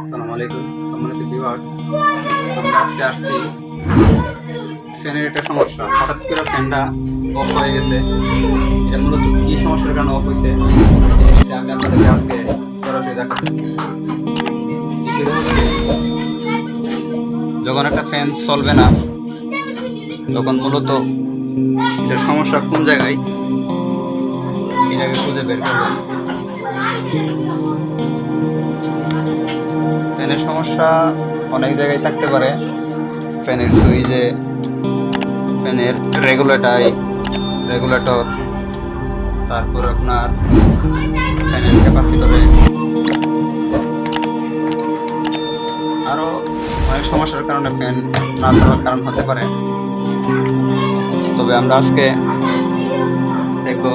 আসসালামু আলাইকুম সম্মানিত ভিউয়ার্স, আমরা আজকে আসছি ফ্যানের একটা সমস্যা। হঠাৎ করে ফ্যানটা অফ হয়ে গেছে। এটা মূলত কি সমস্যার কারণে অফ হয়েছে সেটা আমি আপনাদেরকে আজকে সরাসরি দেখাবো। যখন একটা ফ্যান চলবে না তখন মূলত এটার সমস্যা কোন জায়গায় এটাকে খুঁজে বের করবেন। ফ্যানের সমস্যা অনেক জায়গায় থাকতে পারে। ফ্যানের সুইচে, ফ্যানের রেগুলেটর, তারপর আপনার ফ্যানের ক্যাপাসিটরে, আরও অনেক সমস্যার কারণে ফ্যান না চলার কারণ হতে পারে। তবে আমরা আজকে দেখব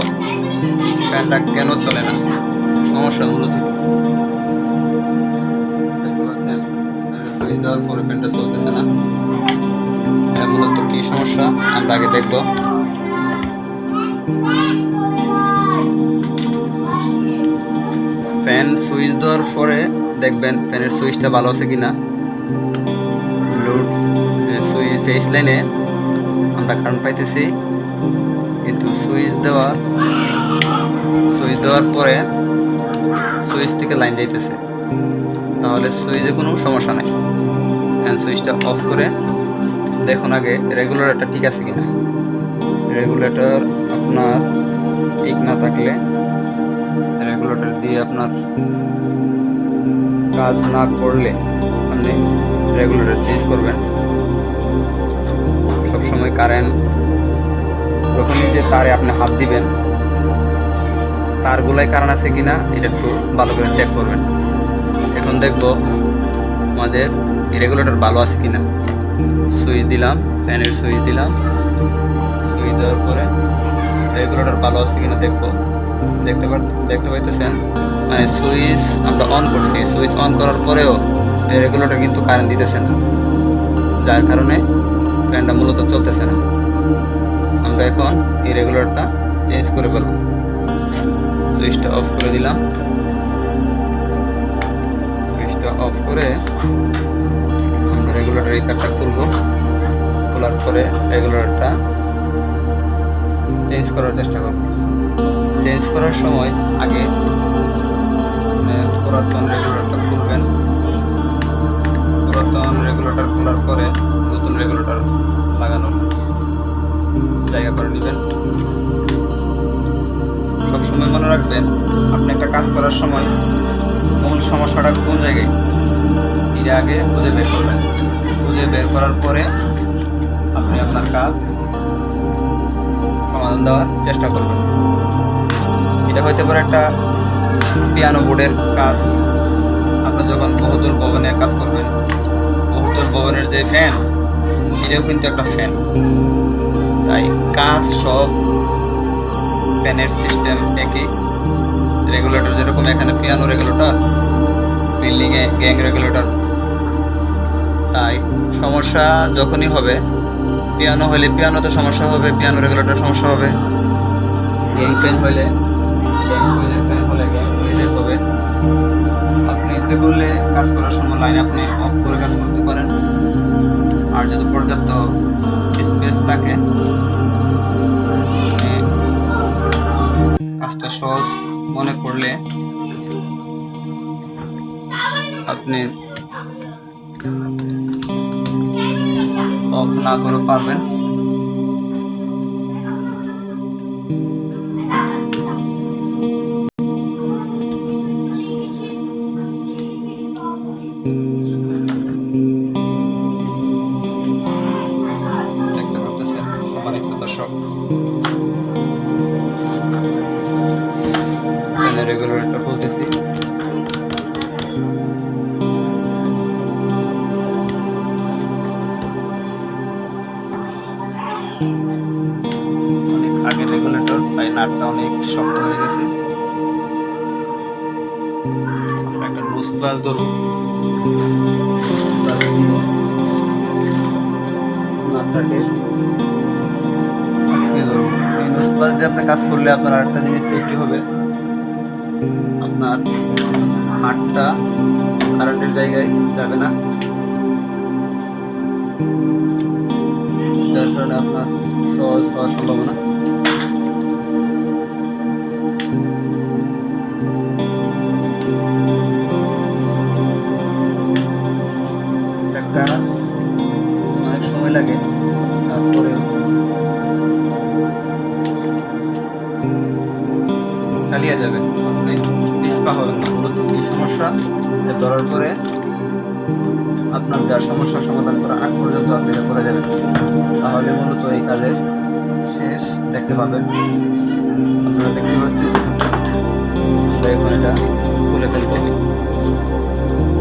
ফ্যানটা কেন চলে না, সমস্যা মূলত সুইচ দেওয়ার পরে ফ্যানটা চলতেছে না, এটা মূলত কি সমস্যা আমরা আগে দেখব। ফ্যান সুইচ দেওয়ার পরে দেখবেন ফ্যানের সুইচটা ভালো আছে কিনা। লোড সুইচ ফেস লাইনে আমরা কারেন্ট পাইতেছি, কিন্তু সুইচ দেওয়ার পরে সুইচ থেকে লাইন যাইতেছে, তাহলে সুইচে কোনো সমস্যা নাই। ফ্যান সুইচটা অফ করে দেখুন আগে রেগুলেটরটা ঠিক আছে কিনা। রেগুলেটর আপনার ঠিক না থাকলে রেগুলেটর দিয়ে আপনার কাজ না করলে আপনি রেগুলেটর চেঞ্জ করবেন। সবসময় কারেন্ট যখনই যে তারে আপনি হাত দিবেন তারগুলাই কারেন্ট আছে কিনা এটা একটু ভালো করে চেক করবেন। এখন দেখব আমাদের রেগুলেটর ভালো আছে কিনা। সুইচ দিলাম, ফ্যানের সুইচ দিলাম, সুইচ দেওয়ার পরে রেগুলেটর ভালো আছে কিনা দেখবো। দেখতে পাইতেছেন মানে সুইচ আমরা অন করছি, সুইচ অন করার পরেও রেগুলেটর কিন্তু কারেন্ট দিতেছে না, যার কারণে ফ্যানটা মূলত চলতেছে না। আমরা এখন এই রেগুলেটরটা চেঞ্জ করে ফেলবো। সুইচটা অফ করে দিলাম, সুইচটা অফ করে আমরা রেগুলেটর এই তারটা খুলবো। খোলার পরে রেগুলেটরটা চেঞ্জ করার চেষ্টা করব। চেঞ্জ করার সময় আগে পুরাতন রেগুলেটরটা খুলবেন। পুরাতন রেগুলেটর খোলার পরে নতুন রেগুলেটর লাগানোর জায়গা করে নেবেন। সবসময় মনে রাখবেন আপনি একটা কাজ করার সময় মূল সমস্যাটা কোন জায়গায় এটা আগে খুঁজে বের করবেন। খুঁজে বের করার পরে আপনি আপনার কাজ সমাধান দেওয়ার চেষ্টা করবেন। এটা হইতে পারে একটা পিয়ানো বোর্ডের কাজ। আপনি যখন বহুতল ভবনের কাজ করবেন, বহুতল ভবনের যে ফ্যান এটাও কিন্তু একটা ফ্যান। তাই কাজ সব ফ্যানের সিস্টেম একই। রেগুলেটর যেরকম এখানে পিয়ানো রেগুলেটর, বিল্ডিংয়ে গ্যাং রেগুলেটর। তাই সমস্যা যখনই হবে, পিয়ানো হলে পিয়ানোতে সমস্যা হবে, পিয়ানো রেগুলেটর সমস্যা হবে। গ্যাং ফ্যান হলে গ্যাং সুইচের হবে। আপনি ইচ্ছে করলে কাজ করার সময় লাইন আপনি অফ করে কাজ করতে পারেন। আর যদি পর্যাপ্ত স্পেস থাকে কাজটা সহজ মনে করলে আপনি অফ না করে পারবেন। দেখতে পাচ্ছেন সম্মানিত দর্শক, রেগুলেটরটা খুলতেছি। অনেক আগের রেগুলেটর, তাই নাটটা অনেক শক্ত হয়ে গেছে। একটা লুজ প্লাস ধরুন, নাটটাকে এই লুজ প্লাস দিয়ে আপনি কাজ করলে আপনার আরেকটা জিনিস সেফটি হবে। আপনার হাতটা কারেন্টের জায়গায় যাবে না, যার কারণে আপনার সহজ হওয়ার সম্ভাবনা। একটা কাজ অনেক সময় লাগে, তারপরেও চালিয়ে যাবেন, আপনি পিছপা হবেন না। মূলত এই সমস্যা ধরার পরে আপনার যার সমস্যার সমাধান করা আগ পর্যন্ত আপনি এটা করে যাবেন, তাহলে মূলত এই কাজের শেষ দেখতে পাবেন। আপনারা দেখতে পাচ্ছেন এখন এটা খুলে ফেলবো,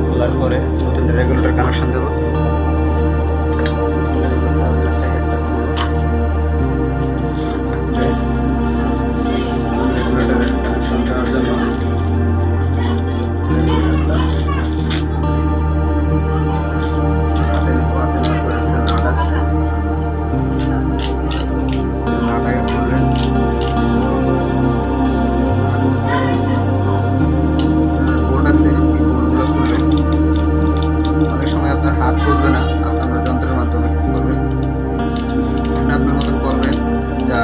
খোলার পরে নতুন রেগুলেটর কানেকশন দেবো। হাত বুঝবে না, আপনারা যন্ত্রের মাধ্যমে কাজ করবেন, আপনি আপনার মতন করবেন যা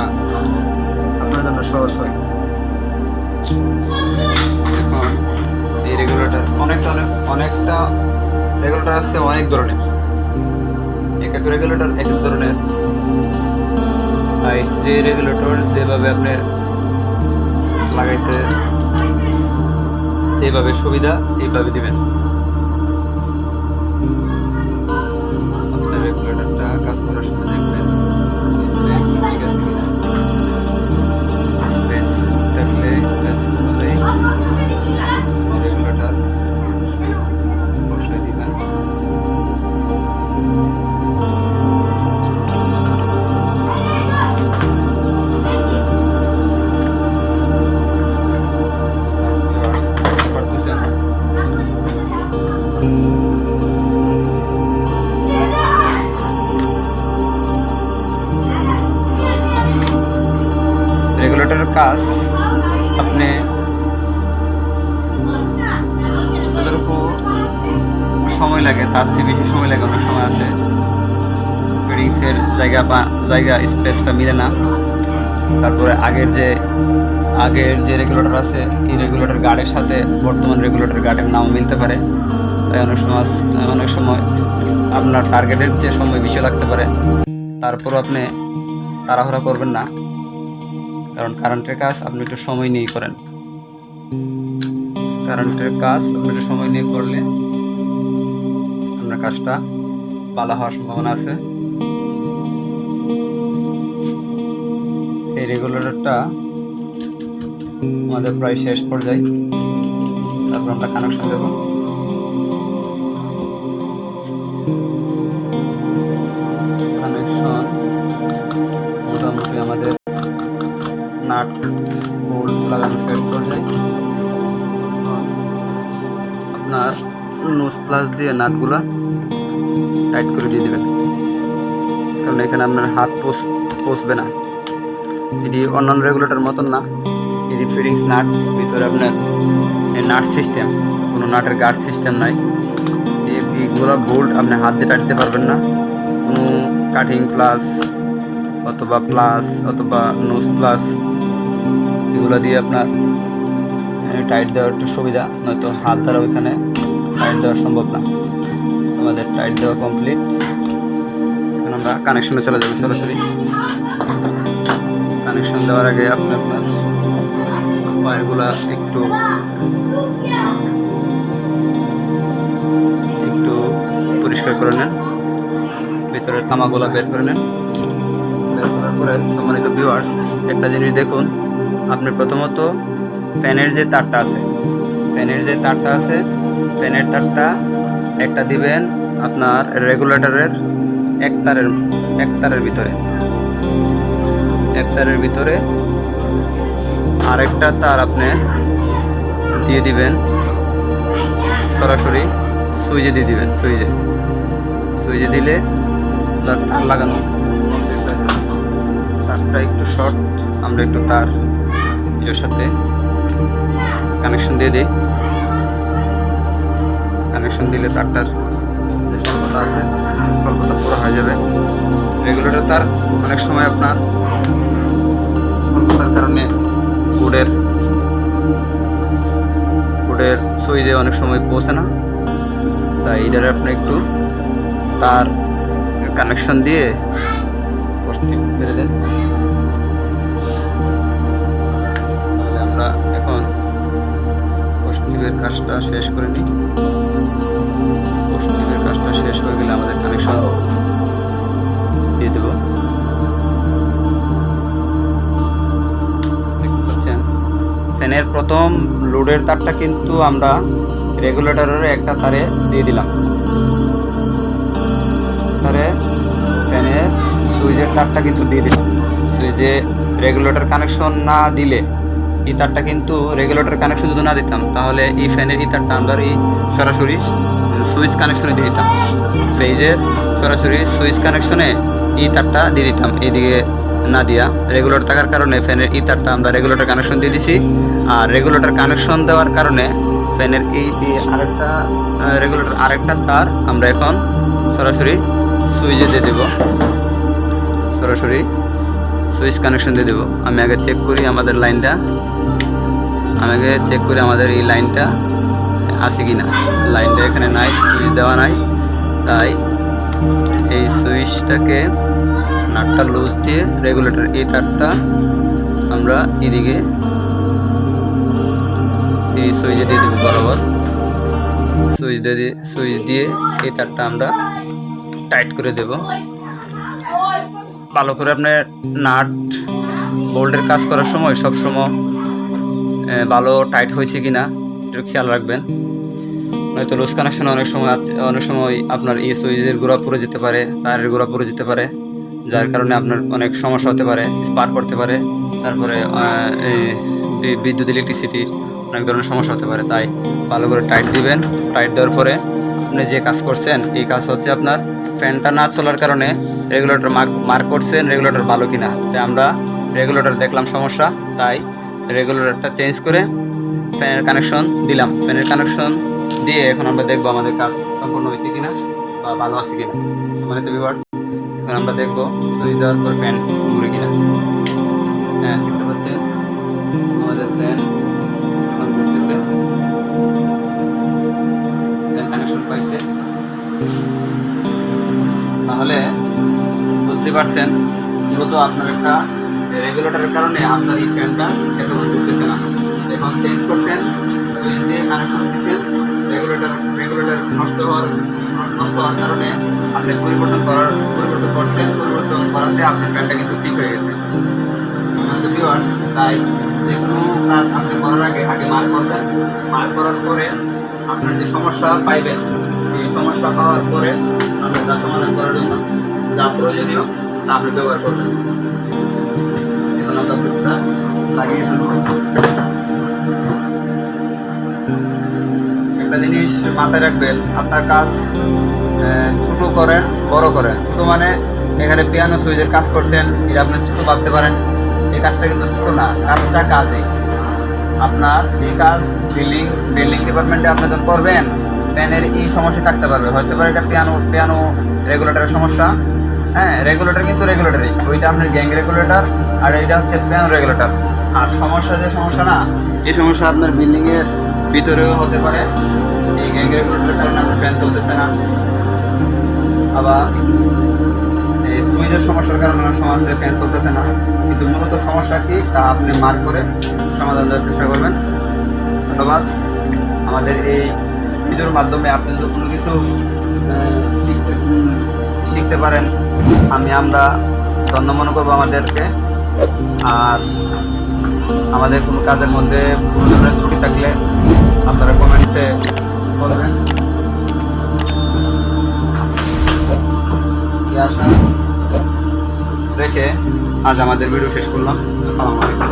আপনার জন্য সহজ হয়। এখন এই রেগুলেটর অনেকটা রেগুলেটর আছে অনেক ধরনের, এক এক রেগুলেটর এক এক ধরনের। যে রেগুলেটর যেভাবে আপনি লাগাইতে যেভাবে সুবিধা এইভাবে দিবেন। রেগুলেটরটা কাজ করার সময় দেখবেন স্পেস ঠিক আছে কিনা, স্পেস থাকলে স্পেস অনুযায়ী রেগুলেটর বসাই দিবেন। রেগুলেটরের কাজ আপনি যতটুকু সময় লাগে তার চেয়ে বেশি সময় লাগে, অনেক সময় আছে ফিটিংসের জায়গা স্পেসটা মিলে না। তারপরে আগের যে রেগুলেটর আছে এই রেগুলেটর গার্ডের সাথে বর্তমান রেগুলেটর গার্ডের নাম মিলতে পারে, তাই অনেক সময় আপনার টার্গেটের যে সময় বেশি লাগতে পারে। তারপরও আপনি তাড়াহুড়া করবেন না, কারণ কারেন্টের কাজ আপনি একটু সময় নিয়ে করেন। কারেন্টের কাজ আপনি একটু সময় নিয়ে করলে আপনার কাজটা ভালো হওয়ার সম্ভাবনা আছে। এই রেগুলেটরটা আমাদের প্রায় শেষ পর্যায়ে, তারপর আমরা কানেকশন দেব। কানেকশন মোটামুটি আমাদের নাট বোল্ট লাগানো শেষ পর্যায়ে। আপনার নোজ প্লাস দিয়ে নাটগুলা টাইট করে দিয়ে দেবেন, কারণ এখানে আপনার হাত পৌঁছবে না। এটি অন্যান্য রেগুলেটর মতন না, এটি ফিটিংস নাট, ভিতরে আপনার নাট সিস্টেম, কোনো নাটের গার্ড সিস্টেম নাই। এইগুলো বোল্ট আপনি হাত দিয়ে টাইট দিতে পারবেন না, কোনো কাটিং প্লাস অথবা নোজ প্লাস এগুলো দিয়ে আপনার টাইট দেওয়ার একটু সুবিধা, নয়তো হাত দ্বারা ওইখানে টাইট দেওয়া সম্ভব না। আমাদের টাইট দেওয়া কমপ্লিট, এখন আমরা কানেকশনে চলে যাবো সরাসরি। কানেকশন দেওয়ার আগে আপনি আপনার ওয়্যারগুলো একটু পরিষ্কার করে নেন, ভিতরের তামাগুলো বের করে নেন। বের করার পরে সম্মানিত ভিউয়ার্স, একটা জিনিস দেখুন, আপনি প্রথমত ফ্যানের যে তারটা আছে ফ্যানের তারটা একটা দিবেন আপনার রেগুলেটরের এক তারের ভিতরে, আরেকটা তার আপনি দিয়ে দিবেন সরাসরি সুইচে দিয়ে দিবেন। সুইচে দিলে তার লাগানো, তারটা একটু শর্ট, আমরা একটু তার এর সাথে কানেকশন দিয়ে দিই। কানেকশন দিলে তারটার যে স্বল্পতা আছে স্বল্পতা পুরো হয়ে যাবে। রেগুলেটর তার অনেক সময় আপনার স্বল্পতার কারণে বোর্ডের সুইচে অনেক সময় পৌঁছে না, তাই এটার আপনি একটু তার কানেকশন দিয়ে পোস্টিং করে দেন। তাহলে আমরা এখন পোস্টিংয়ের কাজটা শেষ করে নিই। পোস্টিংয়ের কাজটা শেষ হয়ে গেলে আমাদের কানেকশন দিয়ে দেব। দেখতে পাচ্ছেন ফ্যানের প্রথম লোডের তারটা কিন্তু আমরা রেগুলেটরের একটা তারে দিয়ে দিলাম। তারে ফ্যানের সুইচের তারটা কিন্তু দিয়ে দিলাম। সুইচে রেগুলেটর কানেকশন না দিলে এই তারটা কিন্তু রেগুলেটর কানেকশন যদি না দিতাম তাহলে এই ফ্যানের এই তারটা আমরা এই সরাসরি সুইচ কানেকশনে দিয়ে দিতাম। ফ্রিজের সরাসরি সুইচ কানেকশনে এই তারটা দিয়ে দিতাম, এইদিকে না দিয়া রেগুলেটর থাকার কারণে ফ্যানের এই তারটা আমরা রেগুলেটর কানেকশন দিয়ে দিছি। আর রেগুলেটর কানেকশন দেওয়ার কারণে ফ্যানের এই আরেকটা রেগুলেটর আরেকটা তার আমরা এখন সরাসরি সুইচে দিয়ে দেব, সরাসরি সুইচ কানেকশন দিয়ে দেবো। আমি আগে চেক করি আমাদের লাইনটা, আমাদের এই লাইনটা আছে কি না। লাইনটা এখানে নাই, সুইচ দেওয়া নাই, তাই এই সুইচটাকে নাটটা লুজ দিয়ে রেগুলেটর এই তারটা আমরা এদিকে এই সুইচে দিয়ে দেবো বরাবর। সুইচ দিয়ে এই তারটা আমরা টাইট করে দেব। ভালো করে আপনার নাট বোল্টের কাজ করার সময় সবসময় ভালো টাইট হয়েছে কিনা একটু খেয়াল রাখবেন, নয়তো লুজ কানেকশন অনেক সময় আপনার এই সুইচের গোড়া পড়ে যেতে পারে, তারের গোড়া পড়ে যেতে পারে, যার কারণে আপনার অনেক সমস্যা হতে পারে, স্পার্ক করতে পারে, তারপরে বিদ্যুৎ ইলেকট্রিসিটি অনেক ধরনের সমস্যা হতে পারে। তাই ভালো করে টাইট দিবেন। টাইট দেওয়ার পরে আপনি যে কাজ করছেন এই কাজ হচ্ছে আপনার ফ্যানটা না চলার কারণে রেগুলেটর মার্ক করছেন রেগুলেটর ভালো কিনা। তাই আমরা রেগুলেটর দেখলাম সমস্যা, তাই রেগুলেটরটা চেঞ্জ করে ফ্যানের কানেকশন দিলাম। ফ্যানের কানেকশন দিয়ে এখন আমরা দেখবো আমাদের কাজ সম্পূর্ণ হয়েছে কিনা বা ভালো আছে কিনা। মানে তো ভিউয়ার্স এখন আমরা দেখবো সুইচ দেওয়ার পর ফ্যান ঘুরে কিনা। হ্যাঁ, দেখতে পাচ্ছেন আমাদের ফ্যান এখন ঘুরতেছে, ফ্যান কানেকশন পাইছে। তাহলে বুঝতে পারছেন মূলত আপনার একটা রেগুলেটরের কারণে আপনার এই ফ্যানটা এতক্ষণ ঘুরতেছে না। এখন চেঞ্জ করছেন, সুইচ দিয়ে কানেকশন দিচ্ছেন, রেগুলেটর নষ্ট হওয়ার কারণে আপনি পরিবর্তন করাতে আপনার ফ্যানটা কিন্তু ঠিক হয়ে গেছে। ভিউয়ার্স, তাই যে কোনো কাজ আপনি করার আগে মার্ক করবেন। মার্ক করার পরে আপনার যে সমস্যা পাইবেন, এই সমস্যা পাওয়ার পরে আপনার তা সমাধান করার জন্য যা প্রয়োজনীয় তা আপনি ব্যবহার করবেন। এখন আমরা বুটটা লাগিয়ে ফেলব। একটা জিনিস মাথায় রাখবেন, আপনার কাজ ছোট করেন বড় করেন। ছোট মানে এখানে পিয়ানো সুইচের কাজ করছেন, এটা আপনি ছোট ভাবতে পারেন, এই কাজটা কিন্তু ছোট না, কাজটা কাজই। আপনার এই কাজ বিল্ডিং ডিপার্টমেন্টে আপনি যখন করবেন ফ্যানের এই সমস্যা থাকতে পারবে, হতে পারে এটা পিয়ানো রেগুলেটরের সমস্যা। হ্যাঁ, রেগুলেটর কিন্তু রেগুলেটরই, ওইটা আপনার গ্যাং রেগুলেটর আর এইটা হচ্ছে পিয়ানো রেগুলেটর। আর সমস্যা না, এই সমস্যা আপনার বিল্ডিংয়ের ভিতরেও হতে পারে। এই গ্যাং রেগুলেটরের কারণে আপনার ফ্যান চলতেছে না, আবার এই সুইচের সমস্যার কারণে অনেক সময় আছে ফ্যান চলতেছে না। কিন্তু মূলত সমস্যা কি তা আপনি মার্ক করে সমাধান দেওয়ার চেষ্টা করবেন। ধন্যবাদ। আমাদের এই ভিডিওর মাধ্যমে আপনি যদি কোনো কিছু শিখতে পারেন আমরা ধন্য মনে করবো আমাদেরকে। আর আমাদের কোনো কাজের মধ্যে কোনো ধরনের ত্রুটি থাকলে আপনারা কমেন্টসে বলবেন। আশা রেখে আজ আমাদের ভিডিও শেষ করলাম। আসসালামু আলাইকুম।